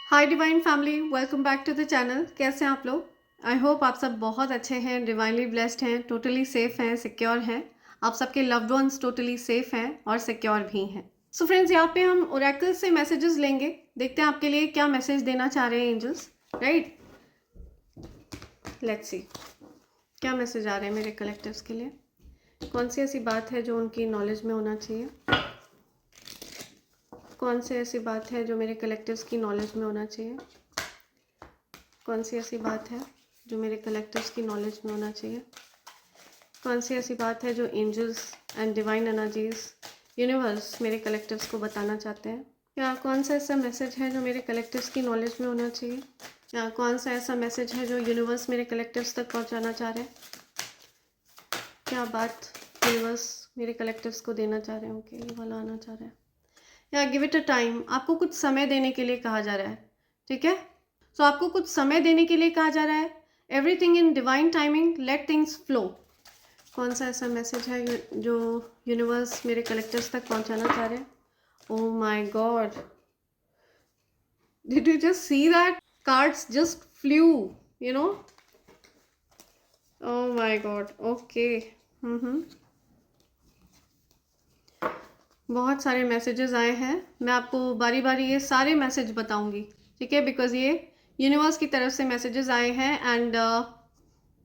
Hi divine family, welcome back to the channel. कैसे हैं आप लोग? आई होप आप सब बहुत अच्छे हैं, डिवाइनली ब्लेस्ड हैं, टोटली सेफ हैं, सिक्योर हैं। आप सबके लव्ड वंस टोटली सेफ हैं और सिक्योर भी हैं। सो फ्रेंड्स, यहाँ पे हम ओरेकल से मैसेजेस लेंगे। देखते हैं आपके लिए क्या मैसेज देना चाह रहे हैं एंजल्स। राइट, लेट्स सी क्या मैसेज आ रहे हैं मेरे कलेक्टिव्स के लिए। कौन सी ऐसी बात है जो उनकी नॉलेज में होना चाहिए? कौन सी ऐसी बात है जो मेरे कलेक्टिव्स की नॉलेज में होना चाहिए? कौन सी ऐसी बात है जो मेरे कलेक्टिव्स की नॉलेज में होना चाहिए? कौन सी ऐसी बात है जो angels and divine energies universe मेरे कलेक्टिव्स को बताना चाहते हैं? या कौन सा ऐसा मैसेज है जो मेरे कलेक्टिव्स की नॉलेज में होना चाहिए? या कौन सा ऐसा मैसेज है जो यूनिवर्स मेरे कलेक्टिव्स तक पहुंचाना चाह रहे हैं? क्या बात यूनिवर्स मेरे कलेक्टिव्स को देना चाह रहे हैं, उनके लिए वाला आना चाह रहा है? या गिव इट अ टाइम, आपको कुछ समय देने के लिए कहा जा रहा है। ठीक है, सो आपको कुछ समय देने के लिए कहा जा रहा है। Everything in divine timing, let things flow. कौन सा ऐसा मैसेज है जो यूनिवर्स मेरे कलेक्टर्स तक पहुंचाना चाह रहे हैं? Oh my God, did you just see that? Cards just flu, you know. Oh my god, okay. बहुत सारे मैसेजेस आए हैं। मैं आपको बारी बारी ये सारे मैसेज बताऊंगी, ठीक है, बिकॉज ये यूनिवर्स की तरफ से मैसेजेस आए हैं एंड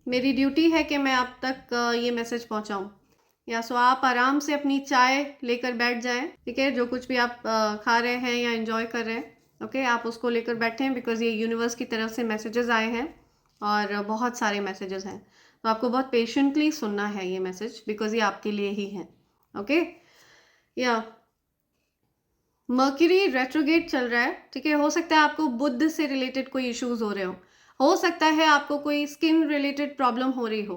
मेरी ड्यूटी है कि मैं आप तक ये मैसेज पहुंचाऊं। या सो आप आराम से अपनी चाय लेकर बैठ जाएं, ठीक है, जो कुछ भी आप खा रहे हैं या एंजॉय कर रहे हैं, ओके, आप उसको लेकर बैठें बिकॉज ये यूनिवर्स की तरफ से मैसेजेस आए हैं और बहुत सारे मैसेजेस हैं। तो आपको बहुत पेशेंटली सुनना है ये मैसेज बिकॉज ये आपके लिए ही है। ओके, या मर्क्यूरी रेट्रोगेट चल रहा है, ठीक है। हो सकता है आपको बुध से रिलेटेड कोई इश्यूज हो रहे हो सकता है आपको कोई स्किन रिलेटेड प्रॉब्लम हो रही हो,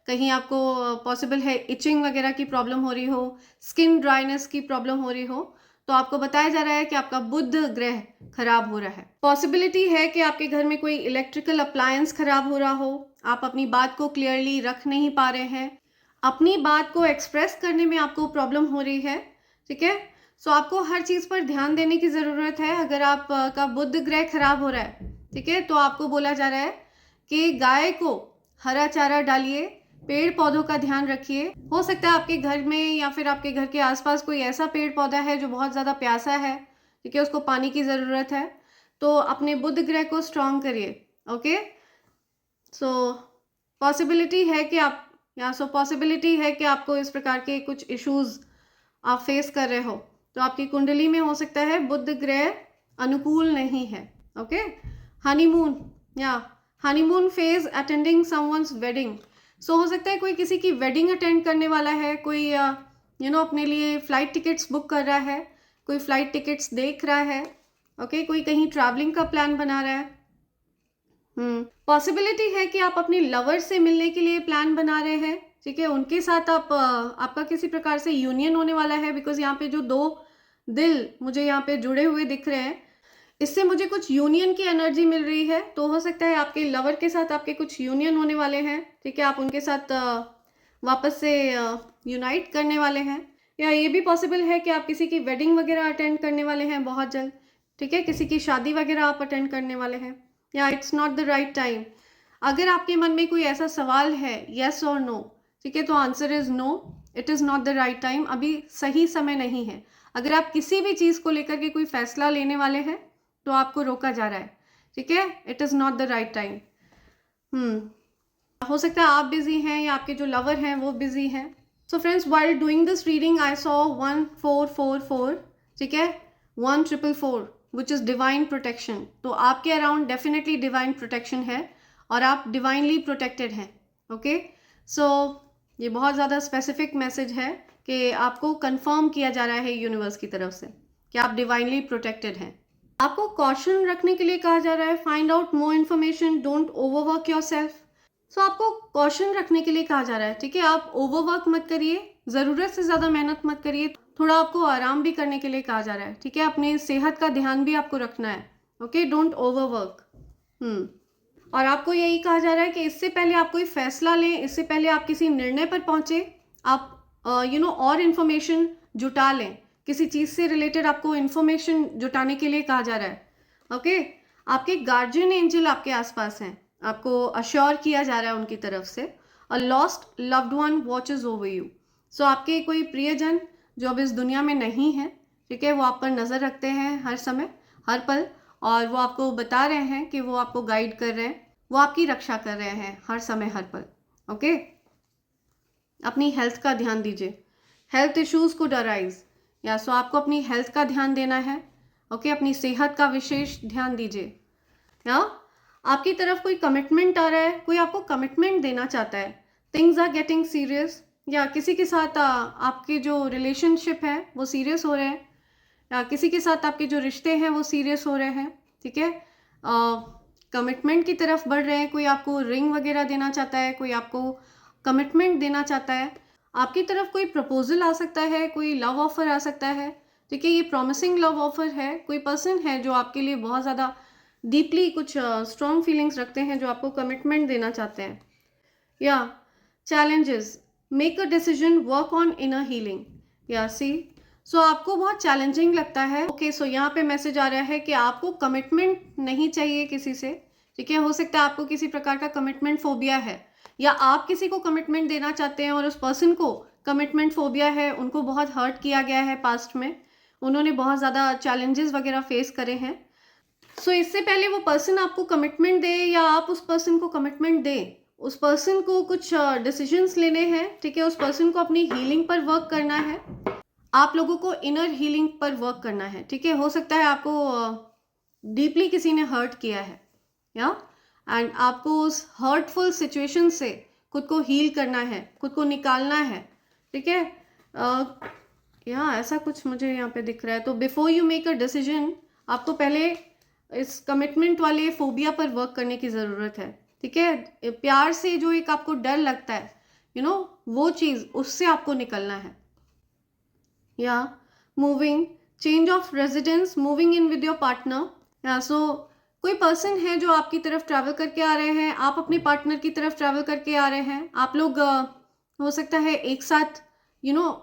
कहीं आपको पॉसिबल है इचिंग वगैरह की प्रॉब्लम हो रही हो, स्किन ड्राइनेस की प्रॉब्लम हो रही हो। तो आपको बताया जा रहा है कि आपका बुध ग्रह खराब हो रहा है। पॉसिबिलिटी है कि आपके घर में कोई इलेक्ट्रिकल अप्लायंस खराब हो रहा हो, आप अपनी बात को क्लियरली रख नहीं पा रहे हैं, अपनी बात को एक्सप्रेस करने में आपको प्रॉब्लम हो रही है, ठीक है। सो आपको हर चीज़ पर ध्यान देने की ज़रूरत है। अगर आप का बुध ग्रह खराब हो रहा है, ठीक है, तो आपको बोला जा रहा है कि गाय को हरा चारा डालिए, पेड़ पौधों का ध्यान रखिए। हो सकता है आपके घर में या फिर आपके घर के आसपास कोई ऐसा पेड़ पौधा है जो बहुत ज़्यादा प्यासा है, ठीक है, उसको पानी की ज़रूरत है। तो अपने बुध ग्रह को स्ट्रॉन्ग करिए। ओके, सो पॉसिबिलिटी है कि पॉसिबिलिटी है कि आपको इस प्रकार के कुछ इश्यूज आप फेस कर रहे हो। तो आपकी कुंडली में हो सकता है बुध ग्रह अनुकूल नहीं है। ओके, हनीमून या honeymoon phase attending someone's wedding. So हो सकता है कोई किसी की वेडिंग अटेंड करने वाला है, कोई अपने लिए फ्लाइट टिकट्स बुक कर रहा है, कोई फ्लाइट टिकट्स देख रहा है, ओके, कोई कहीं ट्रैवलिंग का प्लान बना रहा है। पॉसिबिलिटी है कि आप अपने लवर से मिलने के लिए प्लान बना रहे हैं, ठीक है, उनके साथ आपका किसी प्रकार से यूनियन होने वाला है बिकॉज यहाँ पे जो दो दिल मुझे यहाँ पे जुड़े हुए दिख रहे हैं, इससे मुझे कुछ यूनियन की एनर्जी मिल रही है। तो हो सकता है आपके लवर के साथ आपके कुछ यूनियन होने वाले हैं, ठीक है, आप उनके साथ वापस से यूनाइट करने वाले हैं। या ये भी पॉसिबल है कि आप किसी की वेडिंग वगैरह अटेंड करने वाले हैं बहुत जल्द, ठीक है, किसी की शादी वगैरह आप अटेंड करने वाले हैं। या it's not the right time. अगर आपके मन में कोई ऐसा सवाल है येस और नो, ठीक है, तो answer is no, it is not the right time. अभी सही समय नहीं है। अगर आप किसी भी चीज़ को लेकर के कोई फैसला लेने वाले हैं तो आपको रोका जा रहा है, ठीक है, it is not the right time. हो सकता है आप बिजी हैं या आपके जो लवर हैं वो बिजी हैं। So friends, while doing this reading I saw 1444, ठीक है, 1444 विच इज़ डिवाइन प्रोटेक्शन। तो आपके अराउंड डेफिनेटली डिवाइन प्रोटेक्शन है और आप डिवाइनली प्रोटेक्टेड हैं। ओके, सो ये बहुत ज़्यादा स्पेसिफिक मैसेज है कि आपको कंफर्म किया जा रहा है यूनिवर्स की तरफ से कि आप डिवाइनली प्रोटेक्टेड हैं। आपको कॉशन रखने के लिए कहा जा रहा है, find out more information, don't overwork yourself. So आपको कॉशन रखने के लिए कहा जा रहा है, ठीक है, आप ओवरवर्क मत करिए, ज़रूरत से ज़्यादा मेहनत मत करिए, थोड़ा आपको आराम भी करने के लिए कहा जा रहा है, ठीक है, अपने सेहत का ध्यान भी आपको रखना है। Okay, don't overwork. और आपको यही कहा जा रहा है कि इससे पहले आप कोई फैसला लें, इससे पहले आप किसी निर्णय पर पहुंचे, आप और इन्फॉर्मेशन जुटा लें। किसी चीज़ से रिलेटेड आपको इन्फॉर्मेशन जुटाने के लिए कहा जा रहा है। ओके, आपके गार्जियन एंजल आपके आसपास हैं, आपको अश्योर किया जा रहा है उनकी तरफ से। A lost loved one watches over you. So आपके कोई प्रियजन जो अब इस दुनिया में नहीं है, ठीक है, वो आप पर नज़र रखते हैं हर समय, हर पल, और वो आपको बता रहे हैं कि वो आपको गाइड कर रहे हैं, वो आपकी रक्षा कर रहे हैं हर समय हर पल। ओके, अपनी हेल्थ का ध्यान दीजिए। हेल्थ इश्यूज कुड अराइज, या सो आपको अपनी हेल्थ का ध्यान देना है। ओके, अपनी सेहत का विशेष ध्यान दीजिए। या आपकी तरफ कोई कमिटमेंट आ रहा है, कोई आपको कमिटमेंट देना चाहता है, थिंग्स आर गेटिंग सीरियस, या किसी के साथ आपके जो रिलेशनशिप है वो सीरियस हो रहे हैं, या किसी के साथ आपके जो रिश्ते हैं वो सीरियस हो रहे हैं, ठीक है, कमिटमेंट की तरफ बढ़ रहे हैं। कोई आपको रिंग वगैरह देना चाहता है, कोई आपको कमिटमेंट देना चाहता है, आपकी तरफ कोई प्रपोजल आ सकता है, कोई लव ऑफर आ सकता है, ठीक है, ये प्रॉमिसिंग लव ऑफर है। कोई पर्सन है जो आपके लिए बहुत ज़्यादा डीपली कुछ स्ट्रॉन्ग फीलिंग्स रखते हैं, जो आपको कमिटमेंट देना चाहते हैं। या challenges, make a decision, work on inner healing. या सी, सो आपको बहुत चैलेंजिंग लगता है। ओके, सो यहाँ पे मैसेज आ रहा है कि आपको कमिटमेंट नहीं चाहिए किसी से, ठीक है, हो सकता है आपको किसी प्रकार का कमिटमेंट फोबिया है, या आप किसी को कमिटमेंट देना चाहते हैं और उस पर्सन को कमिटमेंट फोबिया है, उनको बहुत हर्ट किया गया है पास्ट में, उन्होंने बहुत ज़्यादा चैलेंजेस वगैरह फेस करे हैं। सो इससे पहले वो पर्सन आपको कमिटमेंट दे या आप उस पर्सन को कमिटमेंट दें, उस पर्सन को कुछ डिसीजंस लेने हैं, ठीक है, उस पर्सन को अपनी हीलिंग पर वर्क करना है, आप लोगों को इनर हीलिंग पर वर्क करना है, ठीक है। हो सकता है आपको डीपली किसी ने हर्ट किया है, या एंड आपको उस हर्टफुल सिचुएशन से खुद को हील करना है, खुद को निकालना है, ठीक है। या ऐसा कुछ मुझे यहाँ पे दिख रहा है। तो before you make a decision, आपको पहले इस कमिटमेंट वाले फोबिया पर वर्क करने की ज़रूरत है, ठीक है। प्यार से जो एक आपको डर लगता है, वो चीज़, उससे आपको निकलना है। या moving, change of residence, moving in with your partner. या सो कोई पर्सन है जो आपकी तरफ ट्रैवल करके आ रहे हैं, आप अपने पार्टनर की तरफ ट्रैवल करके आ रहे हैं, आप लोग हो सकता है एक साथ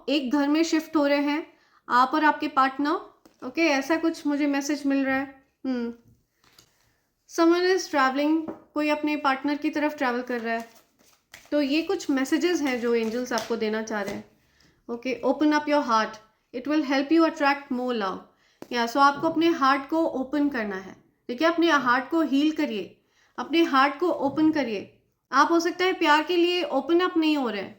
एक घर में शिफ्ट हो रहे हैं, आप और आपके पार्टनर। ओके, ऐसा कुछ मुझे मैसेज मिल रहा है। समवन इज ट्रैवलिंग, कोई अपने पार्टनर की तरफ ट्रैवल कर रहा है। तो ये कुछ मैसेजेस हैं जो एंजल्स आपको देना चाह रहे हैं। Okay, open up your heart, it will help you attract more love. या सो आपको अपने हार्ट को ओपन करना है, ठीक है, अपने हार्ट को हील करिए, अपने हार्ट को ओपन करिए। आप हो सकता है प्यार के लिए ओपन अप नहीं हो रहे हैं,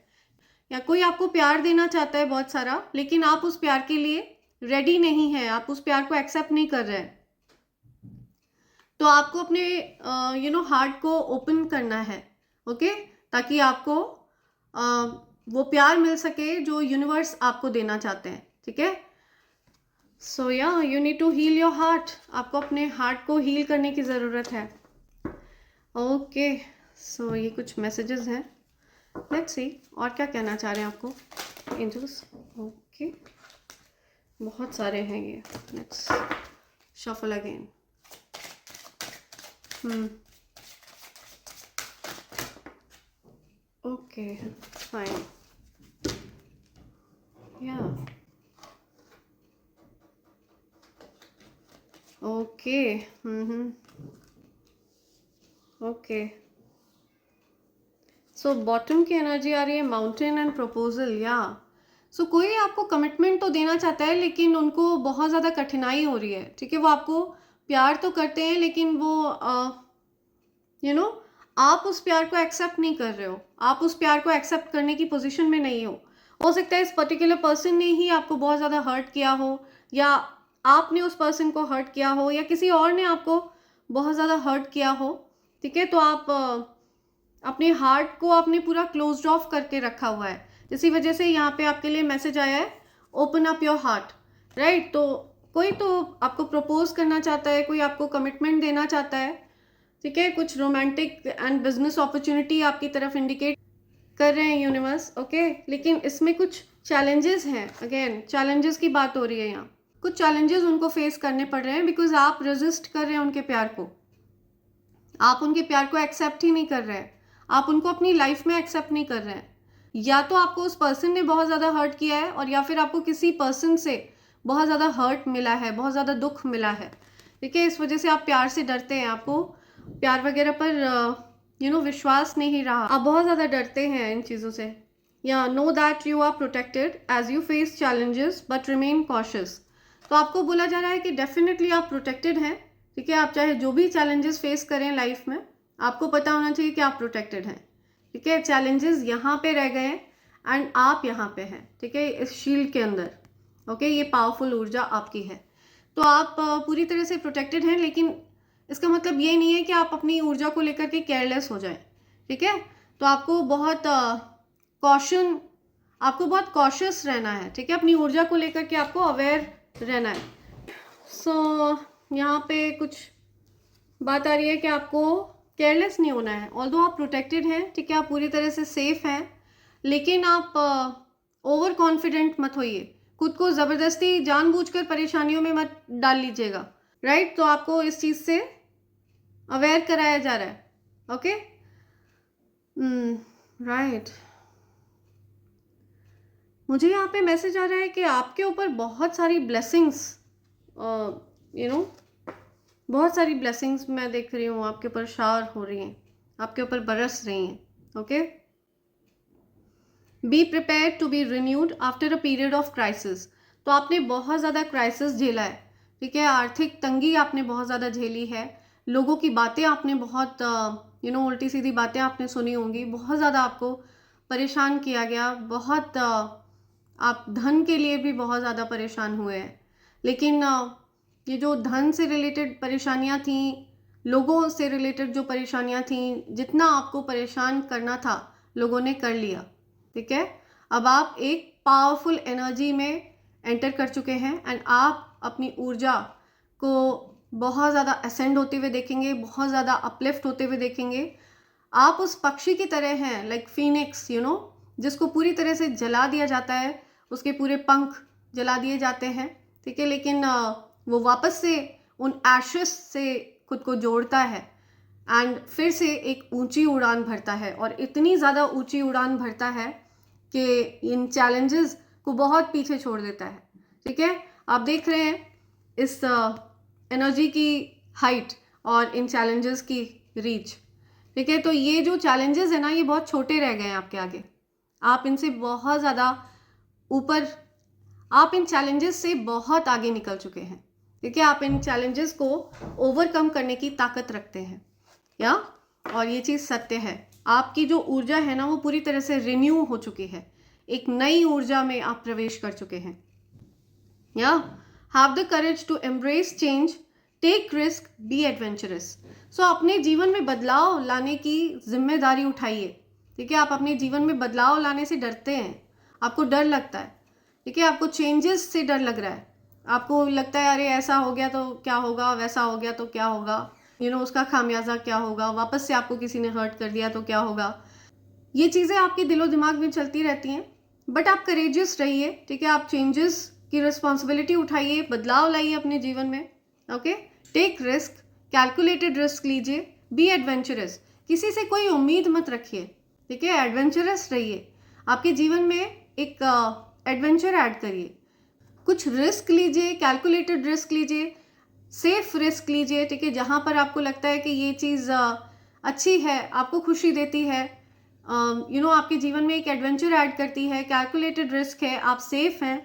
या कोई आपको प्यार देना चाहता है बहुत सारा, लेकिन आप उस प्यार के लिए रेडी नहीं है, आप उस प्यार को एक्सेप्ट नहीं कर रहे हैं। तो आपको अपने हार्ट को ओपन करना है, ओके, ताकि आपको वो प्यार मिल सके जो यूनिवर्स आपको देना चाहते हैं, ठीक है। सो या you need to heal your heart, आपको अपने हार्ट को हील करने की ज़रूरत है। ओके, सो ये कुछ मैसेजेस हैं, लेट्स सी और क्या कहना चाह रहे हैं आपको एंजल्स। ओके, बहुत सारे हैं ये, let's shuffle again. Okay, fine. Yeah. Okay. Okay. So bottom की एनर्जी आ रही है माउंटेन एंड प्रपोजल। या सो कोई आपको कमिटमेंट तो देना चाहता है, लेकिन उनको बहुत ज़्यादा कठिनाई हो रही है, ठीक है। वो आपको प्यार तो करते हैं, लेकिन वो आप उस प्यार को एक्सेप्ट नहीं कर रहे हो, आप उस प्यार को एक्सेप्ट करने की पोजीशन में नहीं हो सकता है इस पर्टिकुलर पर्सन ने ही आपको बहुत ज़्यादा हर्ट किया हो, या आपने उस पर्सन को हर्ट किया हो, या किसी और ने आपको बहुत ज़्यादा हर्ट किया हो, ठीक है। तो आप अपने हार्ट को आपने पूरा क्लोज्ड ऑफ करके रखा हुआ है, इसी वजह से यहाँ पे आपके लिए मैसेज आया है open up your heart, right. तो कोई तो आपको प्रपोज करना चाहता है, कोई आपको कमिटमेंट देना चाहता है, ठीक है। कुछ रोमांटिक एंड बिजनेस अपॉर्चुनिटी आपकी तरफ इंडिकेट कर रहे हैं यूनिवर्स, ओके। लेकिन इसमें कुछ चैलेंजेस हैं, अगेन चैलेंजेस की बात हो रही है यहाँ, कुछ चैलेंजेस उनको फेस करने पड़ रहे हैं, बिकॉज आप रेजिस्ट कर रहे हैं उनके प्यार को, आप उनके प्यार को एक्सेप्ट ही नहीं कर रहे हैं, आप उनको अपनी लाइफ में एक्सेप्ट नहीं कर रहे हैं। या तो आपको उस पर्सन ने बहुत ज़्यादा हर्ट किया है, और या फिर आपको किसी पर्सन से बहुत ज़्यादा हर्ट मिला है, बहुत ज़्यादा दुख मिला है, ठीक है, इस वजह से आप प्यार से डरते हैं, आपको प्यार वगैरह पर विश्वास नहीं रहा, आप बहुत ज़्यादा डरते हैं इन चीज़ों से। या know that you are protected as you face challenges but remain cautious. तो आपको बोला जा रहा है कि डेफिनेटली आप प्रोटेक्टेड हैं, ठीक है, आप चाहे जो भी चैलेंजेस फेस करें लाइफ में, आपको पता होना चाहिए कि आप प्रोटेक्टेड हैं, ठीक है। चैलेंजेस यहाँ पे रह गए हैं एंड आप यहाँ पे हैं, ठीक है, इस शील्ड के अंदर, ओके, ये पावरफुल ऊर्जा आपकी है। तो आप पूरी तरह से प्रोटेक्टेड हैं, लेकिन इसका मतलब ये नहीं है कि आप अपनी ऊर्जा को लेकर के केयरलेस हो जाएं, ठीक है। तो आपको बहुत कॉशियस रहना है, ठीक है, अपनी ऊर्जा को लेकर के आपको अवेयर रहना है। सो यहाँ पे कुछ बात आ रही है कि आपको केयरलेस नहीं होना है। ऑल्दो आप प्रोटेक्टेड हैं, ठीक है, आप पूरी तरह से सेफ हैं, लेकिन आप ओवर कॉन्फिडेंट मत होइए, खुद को ज़बरदस्ती जानबूझकर परेशानियों में मत डाल लीजिएगा, राइट। तो आपको इस चीज़ से अवेयर कराया जा रहा है, ओके, राइट। मुझे यहाँ पे मैसेज आ रहा है कि आपके ऊपर बहुत सारी ब्लेसिंग्स, बहुत सारी ब्लेसिंग्स मैं देख रही हूँ, आपके ऊपर शावर हो रही हैं, आपके ऊपर बरस रही हैं, okay. Be prepared to be renewed after a period of crisis. तो आपने बहुत ज़्यादा क्राइसिस झेला है, ठीक है, आर्थिक तंगी आपने बहुत ज़्यादा झेली है, लोगों की बातें आपने बहुत उल्टी सीधी बातें आपने सुनी होंगी, बहुत ज़्यादा आपको परेशान किया गया, बहुत आप धन के लिए भी बहुत ज़्यादा परेशान हुए हैं। लेकिन ये जो धन से रिलेटेड परेशानियां थी, लोगों से रिलेटेड जो परेशानियां थी, जितना आपको परेशान करना था लोगों ने कर लिया, ठीक है। अब आप एक पावरफुल एनर्जी में एंटर कर चुके हैं एंड आप अपनी ऊर्जा को बहुत ज़्यादा असेंड होते हुए देखेंगे, बहुत ज़्यादा अपलिफ्ट होते हुए देखेंगे। आप उस पक्षी की तरह हैं, लाइक फीनिक्स, जिसको पूरी तरह से जला दिया जाता है, उसके पूरे पंख जला दिए जाते हैं, ठीक है, लेकिन वो वापस से उन एशेस से खुद को जोड़ता है एंड फिर से एक ऊंची उड़ान भरता है, और इतनी ज़्यादा ऊंची उड़ान भरता है कि इन चैलेंजेस को बहुत पीछे छोड़ देता है, ठीक है। आप देख रहे हैं इस एनर्जी की हाइट और इन चैलेंजेस की रीच, ठीक है। तो ये जो चैलेंजेस है ना, ये बहुत छोटे रह गए हैं आपके आगे, आप इनसे बहुत ज़्यादा ऊपर, आप इन चैलेंजेस से बहुत आगे निकल चुके हैं, ठीक है। आप इन चैलेंजेस को ओवरकम करने की ताकत रखते हैं, या और ये चीज़ सत्य है, आपकी जो ऊर्जा है ना, वो पूरी तरह से रिन्यू हो चुकी है, एक नई ऊर्जा में आप प्रवेश कर चुके हैं। या have the courage to embrace change, take risk, be adventurous. So अपने जीवन में बदलाव लाने की जिम्मेदारी उठाइए, ठीक है। आप अपने जीवन में बदलाव लाने से डरते हैं, आपको डर लगता है, ठीक है, आपको चेंजेस से डर लग रहा है, आपको लगता है अरे ऐसा हो गया तो क्या होगा, वैसा हो गया तो क्या होगा, उसका खामियाजा क्या होगा, वापस से आपको किसी ने हर्ट कर दिया तो क्या होगा। ये चीज़ें आपके दिलो दिमाग में चलती रहती हैं, बट आप करेजियस रहिए, ठीक है। आप चेंजेस की रिस्पॉन्सिबिलिटी उठाइए, बदलाव लाइए अपने जीवन में, okay. Take risk, calculated risk लीजिए, बी एडवेंचरस, किसी से कोई उम्मीद मत रखिए, ठीक है, एडवेंचरस रहिए, आपके जीवन में एक एडवेंचर ऐड करिए, कुछ रिस्क लीजिए, कैलकुलेटेड रिस्क लीजिए, सेफ रिस्क लीजिए, ठीक है, जहाँ पर आपको लगता है कि ये चीज़ अच्छी है, आपको खुशी देती है, आपके जीवन में एक एडवेंचर ऐड करती है, कैलकुलेटेड रिस्क है, आप सेफ हैं,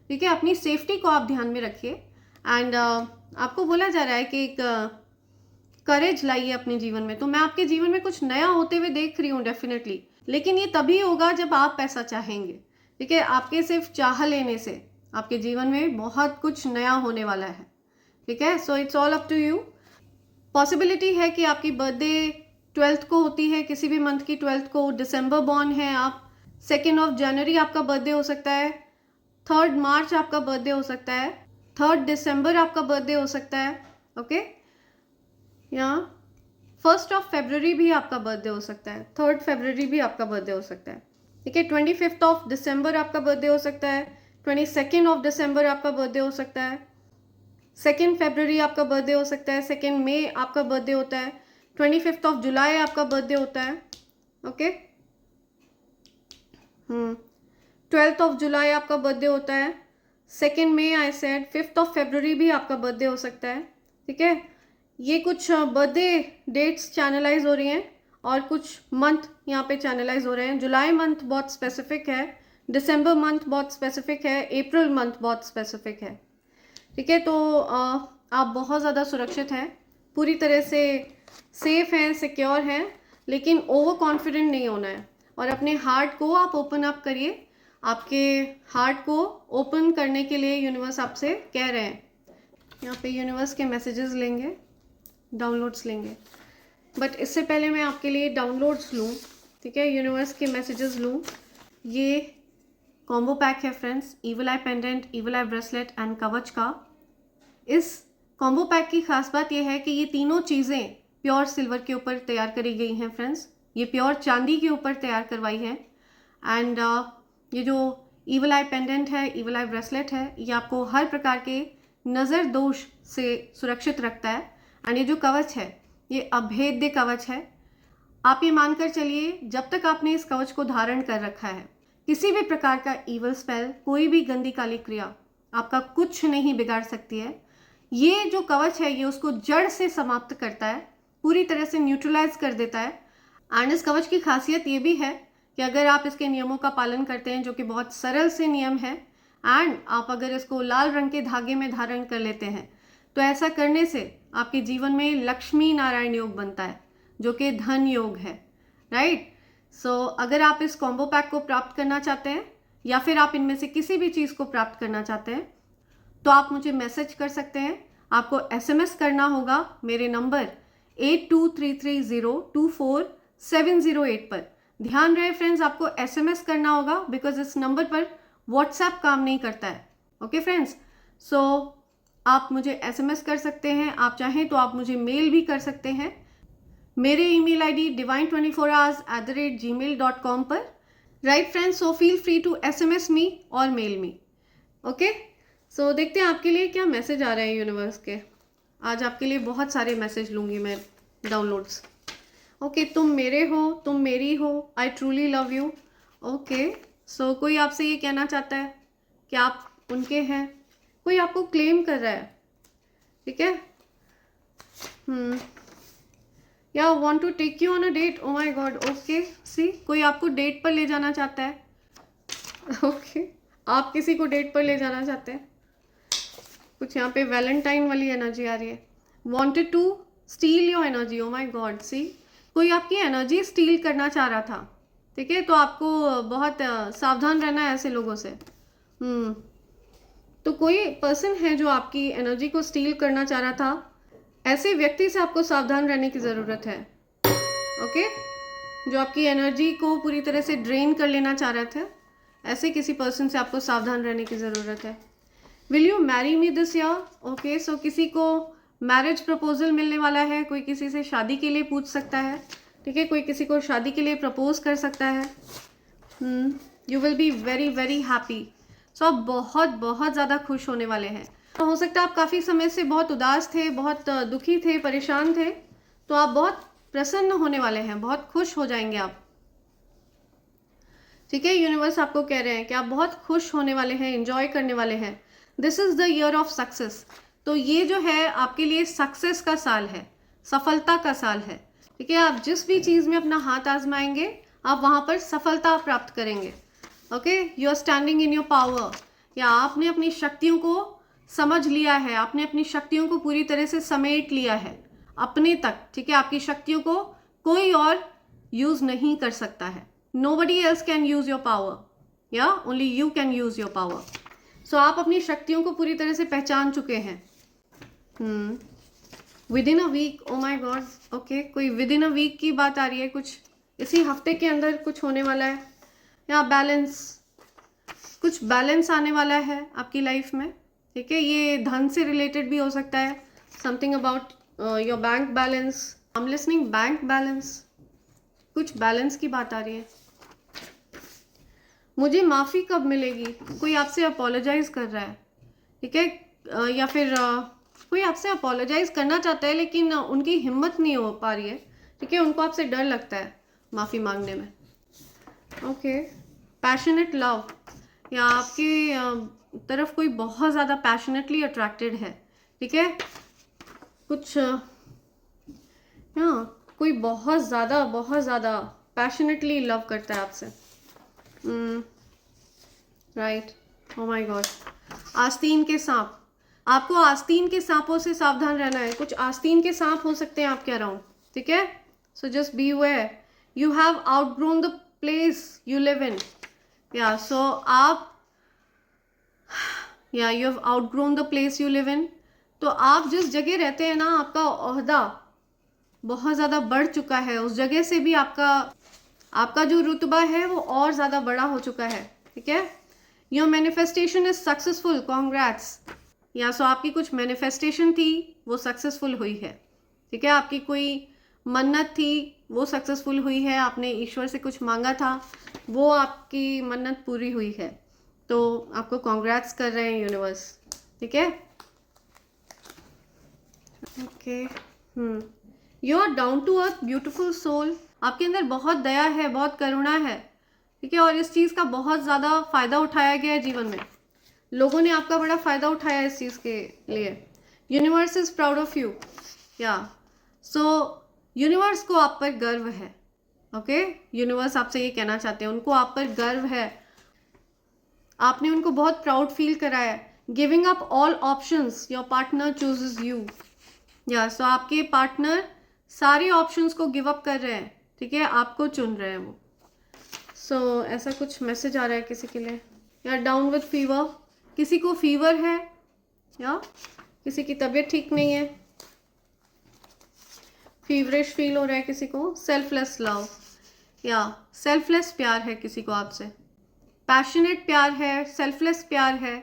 ठीक है। अपनी सेफ्टी को आप ध्यान में रखिए एंड आपको बोला जा रहा है कि एक करेज लाइए अपने जीवन में। तो मैं आपके जीवन में कुछ नया होते हुए देख रही हूँ डेफिनेटली, लेकिन ये तभी होगा जब आप ऐसा चाहेंगे, ठीक है। आपके सिर्फ चाह लेने से आपके जीवन में बहुत कुछ नया होने वाला है, ठीक है। So it's all up to you. Possibility है कि आपकी बर्थडे 12th को होती है, किसी भी मंथ की 12th को, दिसंबर बॉर्न है आप, 2 जनवरी आपका बर्थडे हो सकता है, 3 मार्च आपका बर्थडे हो सकता है, 3 दिसंबर आपका बर्थडे हो सकता है, ओके। या 1 फरवरी भी आपका बर्थडे हो सकता है, 3 फरवरी भी आपका बर्थडे हो सकता है, ठीक है। 25 दिसंबर आपका बर्थडे हो सकता है, 22 दिसंबर आपका बर्थडे हो सकता है, 2 फरवरी आपका बर्थडे हो सकता है, 2 मई आपका बर्थडे होता है, 25 जुलाई आपका बर्थडे होता है, ओके। 12 जुलाई आपका बर्थडे होता है, 2 मई आई सेड, 5 फरवरी भी आपका बर्थडे हो सकता है, ठीक है, ये कुछ बर्थडे डेट्स चैनलाइज हो रही हैं और कुछ मंथ यहाँ पे चैनलाइज हो रहे हैं। जुलाई मंथ बहुत स्पेसिफिक है, दिसंबर मंथ बहुत स्पेसिफिक है, अप्रैल मंथ बहुत स्पेसिफिक है। ठीक है, तो आप बहुत ज़्यादा सुरक्षित हैं, पूरी तरह से सेफ हैं, सिक्योर हैं, लेकिन ओवर कॉन्फिडेंट नहीं होना है। और अपने हार्ट को आप ओपन अप करिए। आपके हार्ट को ओपन करने के लिए यूनिवर्स आपसे कह रहे हैं। यहाँ पे यूनिवर्स के मैसेजेस लेंगे, डाउनलोड्स लेंगे, बट इससे पहले मैं आपके लिए डाउनलोड्स लूँ। ठीक है, यूनिवर्स के मैसेजेस लूँ। ये कॉम्बो पैक है friends, evil I pendant, evil I bracelet and कवच का। इस कॉम्बो पैक की खास बात यह है कि ये तीनों चीज़ें प्योर सिल्वर के ऊपर तैयार करी गई हैं फ्रेंड्स। ये प्योर चांदी के ऊपर तैयार करवाई है। एंड ये जो इविल आई पेंडेंट है, इविल आई ब्रेसलेट है, ये आपको हर प्रकार के नज़र दोष से सुरक्षित रखता है। एंड ये जो कवच है, ये अभेद्य कवच है। आप ये मानकर चलिए, जब तक आपने इस कवच को धारण कर रखा है, किसी भी प्रकार का इवल स्पेल, कोई भी गंदी काली क्रिया आपका कुछ नहीं बिगाड़ सकती है। ये जो कवच है, ये उसको जड़ से समाप्त करता है, पूरी तरह से न्यूट्रलाइज कर देता है। एंड इस कवच की खासियत ये भी है कि अगर आप इसके नियमों का पालन करते हैं, जो कि बहुत सरल से नियम है, एंड आप अगर इसको लाल रंग के धागे में धारण कर लेते हैं, तो ऐसा करने से आपके जीवन में लक्ष्मी नारायण योग बनता है, जो कि धन योग है। राइट, सो अगर आप इस कॉम्बो पैक को प्राप्त करना चाहते हैं, या फिर आप इनमें से किसी भी चीज़ को प्राप्त करना चाहते हैं, तो आप मुझे मैसेज कर सकते हैं। आपको SMS करना होगा मेरे नंबर 8233024708 पर। ध्यान रहे फ्रेंड्स, आपको SMS करना होगा, बिकॉज इस नंबर पर WhatsApp काम नहीं करता है। ओके फ्रेंड्स, सो आप मुझे SMS कर सकते हैं। आप चाहें तो आप मुझे मेल भी कर सकते हैं। मेरे ईमेल ID divine24hours@gmail.com पर। Right friends, so feel free to SMS me और मेल मी। ओके, सो देखते हैं आपके लिए क्या मैसेज आ रहे हैं यूनिवर्स के। आज आपके लिए बहुत सारे मैसेज लूँगी मैं, डाउनलोड्स। ओके, तुम मेरे हो, तुम मेरी हो, I truly love you. Okay, so कोई आपसे ये कहना चाहता है कि आप उनके हैं, कोई आपको क्लेम कर रहा है। ठीक है, या want to take you on a date. Oh my god, okay, see कोई आपको डेट पर ले जाना चाहता है। ओके, आप किसी को डेट पर ले जाना चाहते हैं। कुछ यहाँ पे वैलेंटाइन वाली एनर्जी आ रही है। Wanted to steal your energy. Oh my god, see कोई आपकी एनर्जी स्टील करना चाह रहा था। ठीक है, तो आपको बहुत सावधान रहना है ऐसे लोगों से। तो कोई पर्सन है जो आपकी एनर्जी को स्टील करना चाह रहा था। ऐसे व्यक्ति से आपको सावधान रहने की ज़रूरत है। ओके, जो आपकी एनर्जी को पूरी तरह से ड्रेन कर लेना चाह रहे थे, ऐसे किसी पर्सन से आपको सावधान रहने की ज़रूरत है। Will you marry me this year. Okay, so किसी को मैरिज प्रपोजल मिलने वाला है, कोई किसी से शादी के लिए पूछ सकता है। ठीक है, कोई किसी को शादी के लिए प्रपोज कर सकता है। You will be very very happy. So आप बहुत बहुत ज़्यादा खुश होने वाले हैं। तो हो सकता है आप काफ़ी समय से बहुत उदास थे, बहुत दुखी थे, परेशान थे, तो आप बहुत प्रसन्न होने वाले हैं, बहुत खुश हो जाएंगे आप। ठीक है, यूनिवर्स आपको कह रहे हैं कि आप बहुत खुश होने वाले हैं, एंजॉय करने वाले हैं। This is the year of success. तो ये जो है आपके लिए सक्सेस का साल है, सफलता का साल है। ठीक है, आप जिस भी चीज़ में अपना हाथ आजमाएंगे, आप वहाँ पर सफलता प्राप्त करेंगे। Okay, you are standing in your power, या आपने अपनी शक्तियों को समझ लिया है, आपने अपनी शक्तियों को पूरी तरह से समेट लिया है अपने तक। ठीक है, आपकी शक्तियों को कोई और यूज़ नहीं कर सकता है। Nobody else can use your power, yeah, only you can use your power. So आप अपनी शक्तियों को पूरी तरह से पहचान चुके हैं। Within a week, oh my God, okay, कोई within a week की बात आ रही है, कुछ इसी हफ्ते के अंदर कुछ होने वाला है, या बैलेंस, कुछ बैलेंस आने वाला है आपकी लाइफ में। ठीक है, ये धन से रिलेटेड भी हो सकता है, something about your bank balance. I am listening bank balance, कुछ बैलेंस की बात आ रही है। मुझे माफ़ी कब मिलेगी, कोई आपसे अपोलोजाइज कर रहा है। ठीक है, या फिर कोई आपसे अपोलोजाइज करना चाहता है, लेकिन उनकी हिम्मत नहीं हो पा रही है। ठीक है, उनको आपसे डर लगता है माफ़ी मांगने में। ओके, पैशनेट लव, या आपकी तरफ कोई बहुत ज़्यादा पैशनेटली अट्रैक्टेड है। ठीक है, कुछ कोई बहुत ज़्यादा पैशनेटली लव करता है आपसे। Right, O my God. आस्तीन के सांप, आपको आस्तीन के सांपों से सावधान रहना है। कुछ आस्तीन के सांप हो सकते हैं आपके अराउंड, ठीक है। So just be aware, you have outgrown the place you live in. या सो आप you have outgrown the place you live in. तो आप जिस जगह रहते हैं ना, आपका ओहदा बहुत ज़्यादा बढ़ चुका है, उस जगह से भी आपका जो रुतबा है वो और ज़्यादा बड़ा हो चुका है, ठीक है। Your manifestation is successful, congrats. या सो आपकी कुछ मैनिफेस्टेशन थी वो सक्सेसफुल हुई है, ठीक है। आपकी कोई मन्नत थी वो सक्सेसफुल हुई है, आपने ईश्वर से कुछ मांगा था वो आपकी मन्नत पूरी हुई है, तो आपको कॉन्ग्रेट्स कर रहे हैं यूनिवर्स, ठीक है। Okay, you are down to earth beautiful soul. आपके अंदर बहुत दया है, बहुत करुणा है, ठीक है। और इस चीज़ का बहुत ज़्यादा फ़ायदा उठाया गया है जीवन में, लोगों ने आपका बड़ा फ़ायदा उठाया इस चीज़ के लिए। Universe is proud of you. या सो यूनिवर्स को आप पर गर्व है, ओके। यूनिवर्स आपसे ये कहना चाहते हैं, उनको आप पर गर्व है, आपने उनको बहुत प्राउड फील कराया है। Giving up all options, your partner chooses you. या सो आपके पार्टनर सारे ऑप्शंस को गिव अप कर रहे हैं, ठीक है, आपको चुन रहे हैं वो। सो ऐसा कुछ मैसेज आ रहा है किसी के लिए। या डाउन विद फीवर, किसी को फीवर है या किसी की तबीयत ठीक नहीं है, फीवरिश फील हो रहा है किसी को। सेल्फलेस लव, या सेल्फलेस प्यार है किसी को आपसे, पैशनेट प्यार है, सेल्फलेस प्यार है,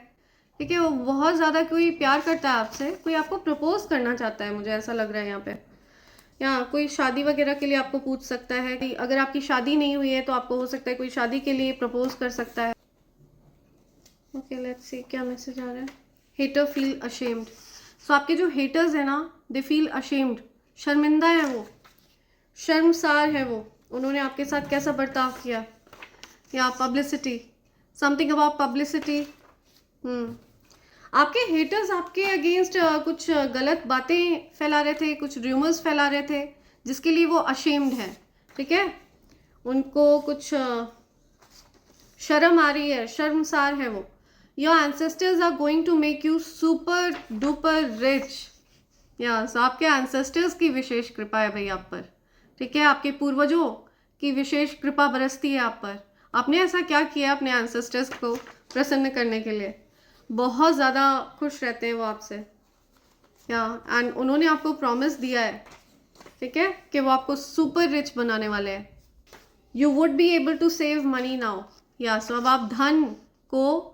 ठीक है। वो बहुत ज़्यादा कोई प्यार करता है आपसे, कोई आपको प्रपोज करना चाहता है, मुझे ऐसा लग रहा है यहाँ पे। या कोई शादी वगैरह के लिए आपको पूछ सकता है कि अगर आपकी शादी नहीं हुई है तो आपको हो सकता है कोई शादी के लिए प्रपोज कर सकता है। ओके, लेट्स सी क्या मैसेज आ रहा है। Hater feel ashamed. सो आपके जो हेटर्स हैं ना, दे फील अशेम्ड, शर्मिंदा है वो, शर्मसार है वो, उन्होंने आपके साथ कैसा बर्ताव किया। या पब्लिसिटी, समथिंग अबाउट पब्लिसिटी। आपके हेटर्स आपके अगेंस्ट कुछ गलत बातें फैला रहे थे, कुछ र्यूमर्स फैला रहे थे, जिसके लिए वो अशेम्ड है, ठीक है। उनको कुछ शर्म आ रही है, शर्मसार है वो। Your ancestors are going to make you super duper rich. Yes, आपके एंसेस्टर्स की विशेष कृपा है भाई आप पर, ठीक है। आपके पूर्वजों की विशेष कृपा बरसती है आप पर। आपने ऐसा क्या किया अपने एंसेस्टर्स को प्रसन्न करने के लिए, बहुत ज़्यादा खुश रहते हैं वो आपसे। या एंड उन्होंने आपको प्रॉमिस दिया है, ठीक है, कि वो आपको सुपर रिच बनाने वाले हैं। You would be able to save money now. या सो अब आप धन को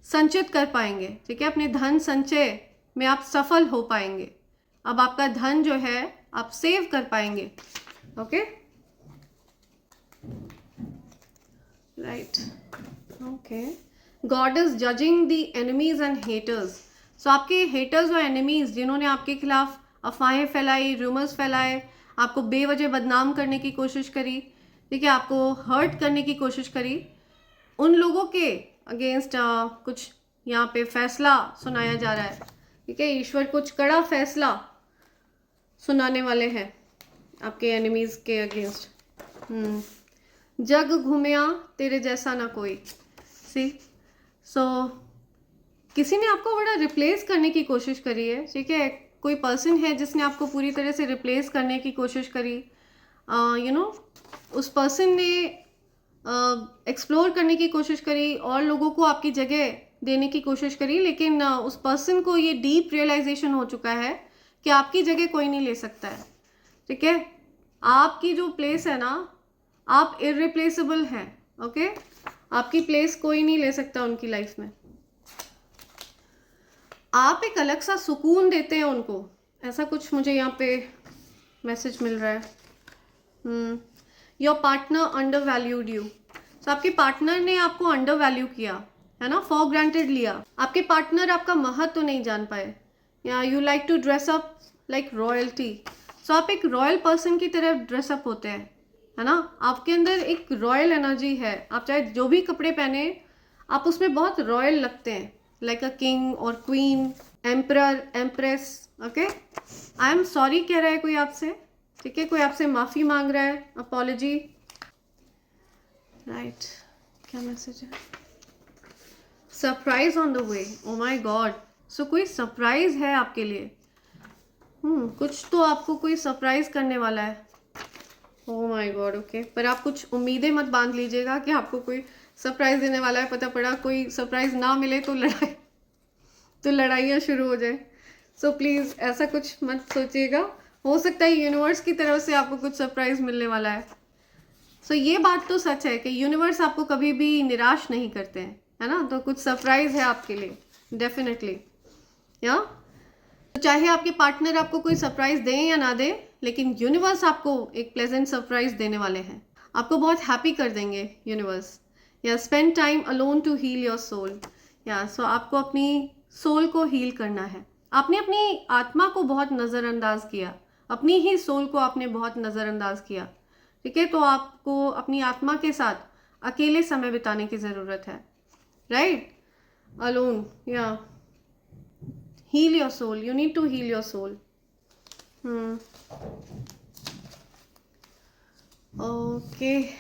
संचित कर पाएंगे, ठीक है। अपने धन संचय में आप सफल हो पाएंगे। अब आपका धन जो है आप सेव कर पाएंगे, okay, right, okay. God is judging the enemies and haters. So आपके हेटर्स और एनिमीज जिन्होंने आपके खिलाफ अफवाहें फैलाई, रूमर्स फैलाए, आपको बेवजह बदनाम करने की कोशिश करी, ठीक है, आपको हर्ट करने की कोशिश करी, उन लोगों के अगेंस्ट कुछ यहाँ पे फैसला सुनाया जा रहा है, ठीक है। ईश्वर कुछ कड़ा फैसला सुनाने वाले हैं आपके एनिमीज के अगेंस्ट। जग घूमिया तेरे जैसा ना कोई। सी सो किसी ने आपको बड़ा रिप्लेस करने की कोशिश करी है, ठीक है। कोई पर्सन है जिसने आपको पूरी तरह से रिप्लेस करने की कोशिश करी। यू नो, उस पर्सन ने एक्सप्लोर करने की कोशिश करी और लोगों को आपकी जगह देने की कोशिश करी, लेकिन उस पर्सन को ये डीप रियलाइजेशन हो चुका है कि आपकी जगह कोई नहीं ले सकता है, ठीक है। आपकी जो प्लेस है ना, आप इररिप्लेसेबल हैं, ओके। आपकी प्लेस कोई नहीं ले सकता उनकी लाइफ में। आप एक अलग सा सुकून देते हैं उनको, ऐसा कुछ मुझे यहाँ पे मैसेज मिल रहा है। Your partner under valued you. तो आपके पार्टनर ने आपको अंडर वैल्यू किया है ना, फॉर ग्रांटेड लिया। आपके पार्टनर आपका महत्व तो नहीं जान पाए। या you like to dress up like royalty. So आप एक रॉयल पर्सन की तरह ड्रेसअप होते हैं, है ना। आपके अंदर एक रॉयल एनर्जी है, आप चाहे जो भी कपड़े पहने आप उसमें बहुत रॉयल लगते हैं, लाइक अ किंग और queen, emperor, empress, okay, I am sorry कह रहा है कोई आपसे, ठीक है, कोई आपसे माफ़ी मांग रहा है, अपॉलॉजी, राइट। क्या मैसेज है? Surprise on the way, oh my god. So कोई सरप्राइज है आपके लिए, कुछ तो आपको कोई सरप्राइज करने वाला है। ओ माय गॉड, ओके, पर आप कुछ उम्मीदें मत बांध लीजिएगा कि आपको कोई सरप्राइज देने वाला है, पता पड़ा कोई सरप्राइज ना मिले तो लड़ाइयाँ शुरू हो जाए। सो प्लीज़ ऐसा कुछ मत सोचिएगा, हो सकता है यूनिवर्स की तरफ से आपको कुछ सरप्राइज मिलने वाला है। सो ये बात तो सच है कि यूनिवर्स आपको कभी भी निराश नहीं करते हैं, है ना, तो कुछ सरप्राइज है आपके लिए डेफिनेटली, या तो चाहे आपके पार्टनर आपको कोई सरप्राइज दें या ना दें, लेकिन यूनिवर्स आपको एक प्लेजेंट सरप्राइज देने वाले हैं, आपको बहुत हैप्पी कर देंगे यूनिवर्स। या spend time alone to heal your soul, या सो आपको अपनी सोल को हील करना है। आपने अपनी आत्मा को बहुत नज़रअंदाज किया, अपनी ही सोल को आपने बहुत नज़रअंदाज किया, ठीक है, तो आपको अपनी आत्मा के साथ अकेले समय बिताने की ज़रूरत है, राइट, अलोन, या heal your soul, you need to heal your soul. Okay,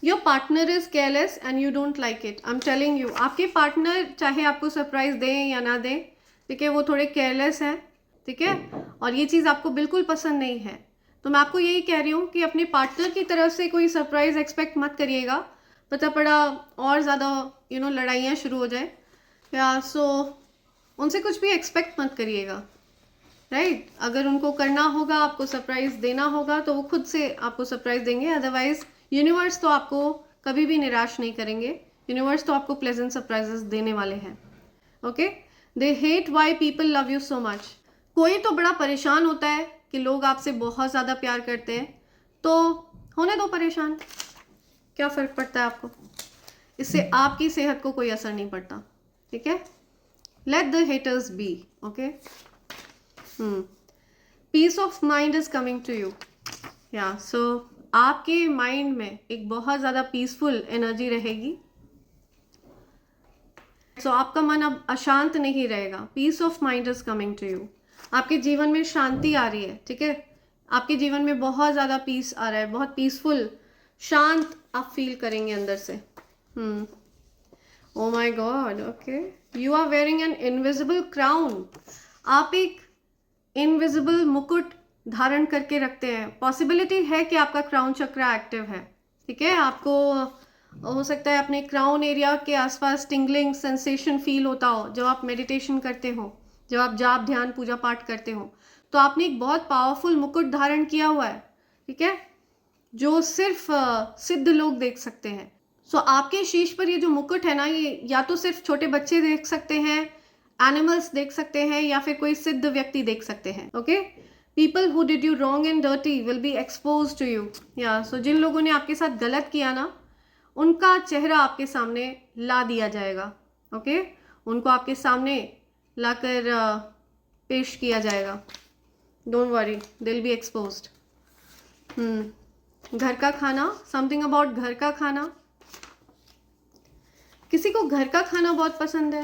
your partner is careless and you don't like it, I'm telling you। आपके पार्टनर चाहे आपको सरप्राइज दें या ना दें, ठीक है, वो थोड़े केयरलेस हैं, ठीक है, और ये चीज़ आपको बिल्कुल पसंद नहीं है। तो मैं आपको यही कह रही हूँ कि अपने पार्टनर की तरफ से कोई सरप्राइज एक्सपेक्ट मत करिएगा, पता पड़ा और ज़्यादा लड़ाइयाँ शुरू हो जाए, या सो उनसे कुछ भी एक्सपेक्ट मत करिएगा, राइट। अगर उनको करना होगा, आपको सरप्राइज देना होगा, तो वो खुद से आपको सरप्राइज देंगे, अदरवाइज यूनिवर्स तो आपको कभी भी निराश नहीं करेंगे, यूनिवर्स तो आपको प्लेजेंट सरप्राइजेस देने वाले हैं। Okay, they hate why people love you so much. कोई तो बड़ा परेशान होता है कि लोग आपसे बहुत ज़्यादा प्यार करते हैं, तो होने दो परेशान, क्या फ़र्क पड़ता है आपको, इससे आपकी सेहत को कोई असर नहीं पड़ता, ठीक है। Let the haters be, okay? Peace of mind is coming to you. Yeah, so आपके माइंड में एक बहुत ज़्यादा पीसफुल एनर्जी रहेगी, so आपका मन अब अशांत नहीं रहेगा। Peace of mind is coming to you. आपके जीवन में शांति आ रही है, ठीक है, आपके जीवन में बहुत ज़्यादा पीस आ रहा है, बहुत पीसफुल, शांत आप फील करेंगे अंदर से। Oh my God, okay. You are wearing an invisible crown. आप एक इनविजिबल मुकुट धारण करके रखते हैं। पॉसिबिलिटी है कि आपका क्राउन चक्रा एक्टिव है, ठीक है, आपको हो सकता है अपने क्राउन एरिया के आसपास टिंगलिंग सेंसेशन फील होता हो जब आप मेडिटेशन करते हो, जब आप जाप ध्यान पूजा पाठ करते हो, तो आपने एक बहुत पावरफुल मुकुट धारण किया हुआ है, ठीक है, जो सिर्फ सिद्ध लोग देख सकते हैं। सो आपके शीश पर ये जो मुकुट है ना, ये या तो सिर्फ छोटे बच्चे देख सकते हैं, एनिमल्स देख सकते हैं, या फिर कोई सिद्ध व्यक्ति देख सकते हैं। Okay, people who did you wrong and dirty will be expose to you, या सो जिन लोगों ने आपके साथ गलत किया ना, उनका चेहरा आपके सामने ला दिया जाएगा। ओके, उनको आपके सामने लाकर पेश किया जाएगा। Don't worry, they will be exposed. घर का खाना, समथिंग अबाउट घर का खाना। किसी को घर का खाना बहुत पसंद है।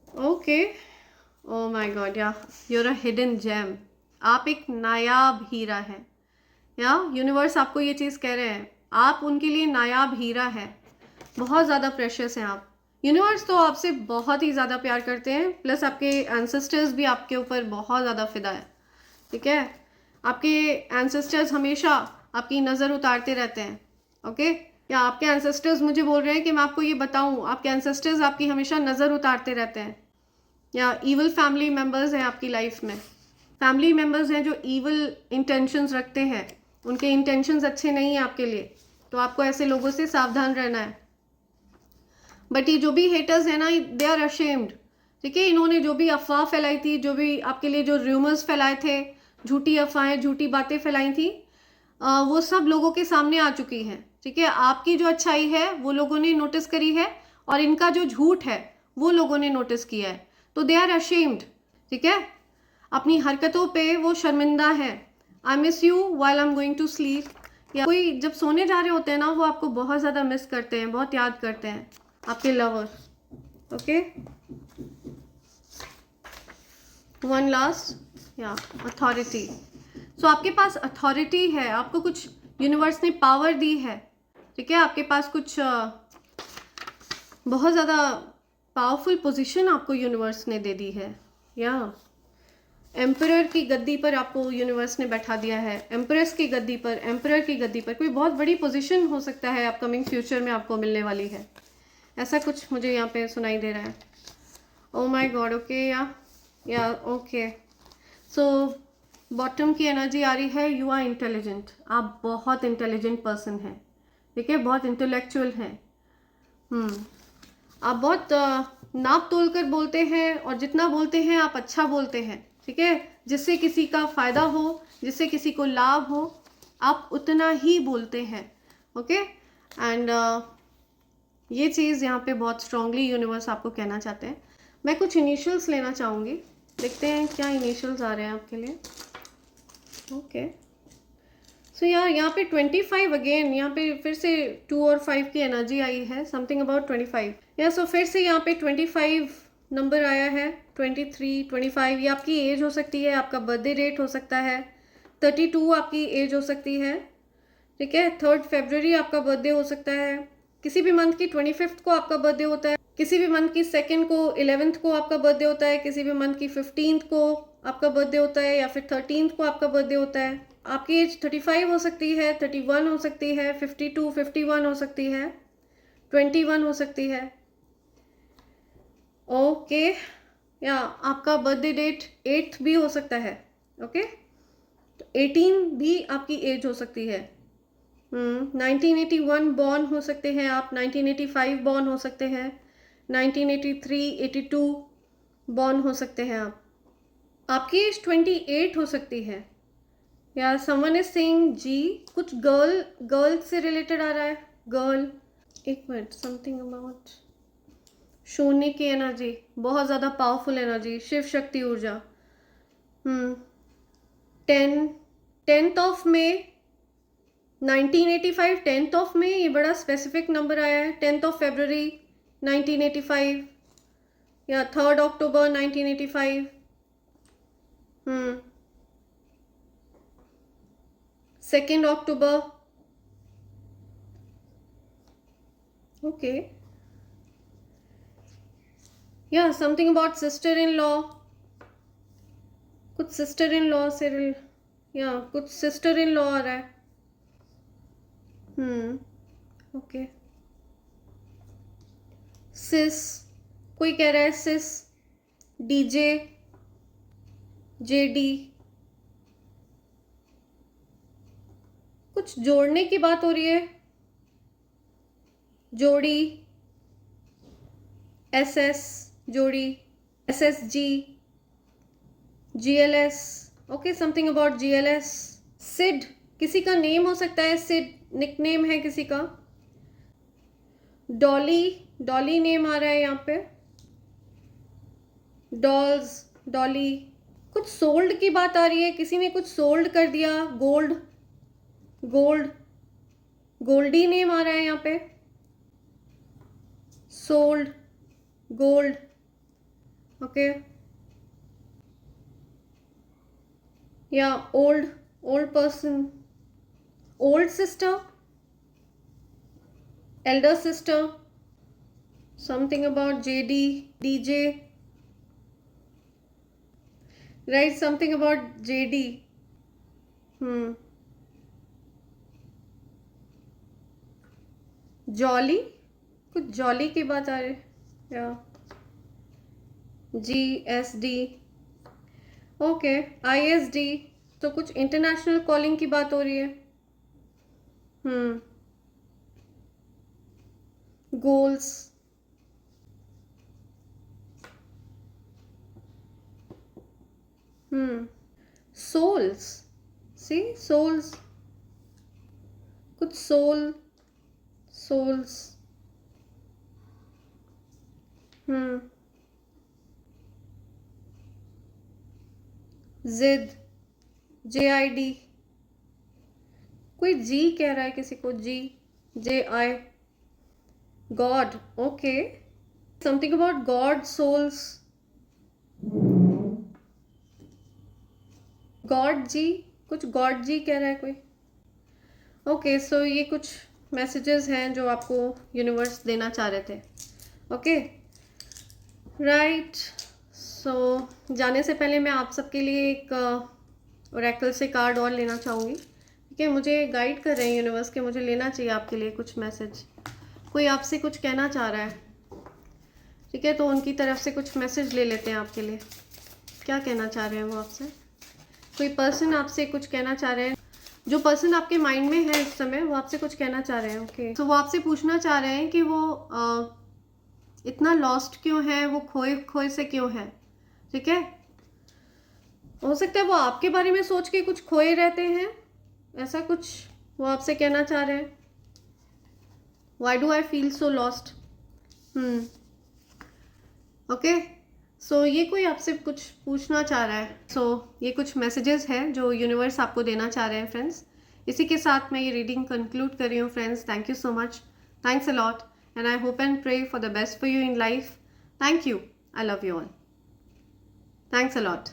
ओके, ओ माय गॉड, या you are a hidden gem. आप एक नायाब हीरा है, या यूनिवर्स आपको ये चीज़ कह रहे हैं, आप उनके लिए नायाब हीरा है, बहुत ज़्यादा प्रेशियस हैं आप। यूनिवर्स तो आपसे बहुत ही ज़्यादा प्यार करते हैं, प्लस आपके एंसेस्टर्स भी आपके ऊपर बहुत ज़्यादा फिदा है, ठीक है, आपके एंसेस्टर्स हमेशा आपकी नज़र उतारते रहते हैं। ओके, या आपके एंसेस्टर्स मुझे बोल रहे हैं कि मैं आपको ये बताऊं, आपके एंसेस्टर्स आपकी हमेशा नज़र उतारते रहते हैं, या ईवल फैमिली मेम्बर्स हैं आपकी लाइफ में, फैमिली मेम्बर्स हैं जो ईवल इंटेंशंस रखते हैं, उनके इंटेंशंस अच्छे नहीं हैं आपके लिए, तो आपको ऐसे लोगों से सावधान रहना है। बट ये जो भी हेटर्स हैं ना, दे आर अशेम्ड, ठीक है, इन्होंने जो भी अफवाह फैलाई थी, जो भी आपके लिए जो र्यूमर्स फैलाए थे, झूठी अफवाहें, झूठी बातें फैलाई थी, वो सब लोगों के सामने आ चुकी हैं, ठीक है। आपकी जो अच्छाई है वो लोगों ने नोटिस करी है, और इनका जो झूठ है वो लोगों ने नोटिस किया है, तो दे आर अशेम्ड, ठीक है, अपनी हरकतों पे वो शर्मिंदा है। I miss you while I am going to sleep, या कोई जब सोने जा रहे होते हैं ना, वो आपको बहुत ज़्यादा मिस करते हैं, बहुत याद करते हैं, आपके लवर। ओके, वन लास्ट, या अथॉरिटी। सो आपके पास अथॉरिटी है, आपको कुछ यूनिवर्स ने पावर दी है, ठीक है, आपके पास कुछ बहुत ज़्यादा पावरफुल पोजीशन आपको यूनिवर्स ने दे दी है, या एम्परर की गद्दी पर आपको यूनिवर्स ने बैठा दिया है, एम्परेस की गद्दी पर, एम्परर की गद्दी पर, कोई बहुत बड़ी पोजीशन हो सकता है अपकमिंग फ्यूचर में आपको मिलने वाली है, ऐसा कुछ मुझे यहाँ पे सुनाई दे रहा है। ओ माय गॉड, ओके, या ओके। सो बॉटम की एनर्जी आ रही है, यू आर इंटेलिजेंट, आप बहुत इंटेलिजेंट पर्सन हैं, ठीक है, बहुत इंटेलेक्चुअल हैं। आप बहुत नाप तोल कर बोलते हैं, और जितना बोलते हैं आप अच्छा बोलते हैं, ठीक है, जिससे किसी का फायदा हो, जिससे किसी को लाभ हो, आप उतना ही बोलते हैं, ओके। एंड ये चीज़ यहाँ पे बहुत स्ट्रांगली यूनिवर्स आपको कहना चाहते हैं। मैं कुछ इनिशियल्स लेना चाहूँगी, देखते हैं क्या इनिशियल्स आ रहे हैं आपके लिए। ओके, सो यार यहाँ पे 25 अगेन, यहाँ पे फिर से 2 और 5 की एनर्जी आई है, समथिंग अबाउट 25, या सो फिर से यहाँ पे 25 नंबर आया है, 23, 25, ये आपकी एज हो सकती है, आपका बर्थडे डेट हो सकता है, 32 आपकी एज हो सकती है, ठीक है, 3 फरवरी आपका बर्थडे हो सकता है, किसी भी मंथ की 25 को आपका बर्थडे होता है, किसी भी मंथ की 2nd को, 11th को आपका बर्थडे होता है, किसी भी मंथ की 15th को आपका बर्थडे होता है, या फिर 13th को आपका बर्थडे होता है। आपकी एज 35 हो सकती है, 31 हो सकती है, 52, 51 हो सकती है, 21 हो सकती है, ओके, या आपका बर्थडे डेट 8th भी हो सकता है, ओके, तो 18 भी आपकी एज हो सकती है। 1981 बॉर्न हो सकते हैं आप, 1985 बॉर्न हो सकते हैं, 1983, 82 बॉर्न हो सकते हैं आप। आपकी एज 28 हो सकती है, या समवन इज सेइंग जी, कुछ गर्ल से रिलेटेड आ रहा है, गर्ल, एक मिनट, समथिंग अबाउट शून्य की एनर्जी, बहुत ज़्यादा पावरफुल एनर्जी, शिव शक्ति ऊर्जा। 10th of May 1985, 10th of May, ये बड़ा स्पेसिफिक नंबर आया है, 10th ऑफ फरवरी 1985, या 3rd अक्टूबर 1985, 2nd अक्टूबर, ओके, या something about sister in law, कुछ सिस्टर इन लॉ से, या कुछ सिस्टर इन लॉ आ रहा है, ओके, सिस, कोई कह रहा है सिस, डीजे, जेडी, कुछ जोड़ने की बात हो रही है, जोड़ी, एसएस, जोड़ी, SSG, GLS, okay, something about GLS, Sid, किसी का नेम हो सकता है, सिड निकनेम है किसी का, डॉली, डॉली नेम आ रहा है यहाँ पे, डॉल्स, डॉली, कुछ सोल्ड की बात आ रही है, किसी ने कुछ सोल्ड कर दिया, गोल्ड, गोल्ड, गोल्डी नेम आ रहा है यहाँ पे, सोल्ड, गोल्ड, ओके, या old, old person, old sister, elder sister, something about JD, DJ, right, something about JD, jolly, कुछ जॉली की बात आ रही है, या GSD, ओके, ISD, तो कुछ इंटरनेशनल कॉलिंग की बात हो रही है, गोल्स, सोल्स, सी, सोल्स, कुछ सोल, सोल्स, जिद, JID, कोई जी कह रहा है किसी को, जी, JI, God, okay, something about God souls, God जी, कुछ गॉड जी कह रहा है कोई। ओके, सो ये कुछ मैसेजेस हैं जो आपको यूनिवर्स देना चाह रहे थे। Okay, right. सो जाने से पहले मैं आप सबके लिए एक ओरेकल से कार्ड और लेना चाहूँगी। ठीक है, मुझे गाइड कर रहे हैं यूनिवर्स के, मुझे लेना चाहिए आपके लिए कुछ मैसेज। कोई आपसे कुछ कहना चाह रहा है, ठीक है, तो उनकी तरफ से कुछ मैसेज ले लेते हैं आपके लिए। क्या कहना चाह रहे हैं वो आपसे? कोई पर्सन आपसे कुछ कहना चाह रहे हैं, जो पर्सन आपके माइंड में है इस समय, वो आपसे कुछ कहना चाह रहे हैं। ओके, तो वो आपसे पूछना चाह रहे हैं कि वो इतना लॉस्ट क्यों है, वो खोए खोए से क्यों है। ठीक है, हो सकता है वो आपके बारे में सोच के कुछ खोए रहते हैं, ऐसा कुछ वो आपसे कहना चाह रहे हैं। Why do I feel so lost. Okay, so ये कोई आपसे कुछ पूछना चाह रहा है। सो ये कुछ मैसेजेस हैं जो यूनिवर्स आपको देना चाह रहे हैं फ्रेंड्स। इसी के साथ मैं ये रीडिंग कंक्लूड कर रही हूँ friends. Thank you so much, thanks a lot, and I hope and pray for the best for you in life. Thank you, I love you all, thanks a lot.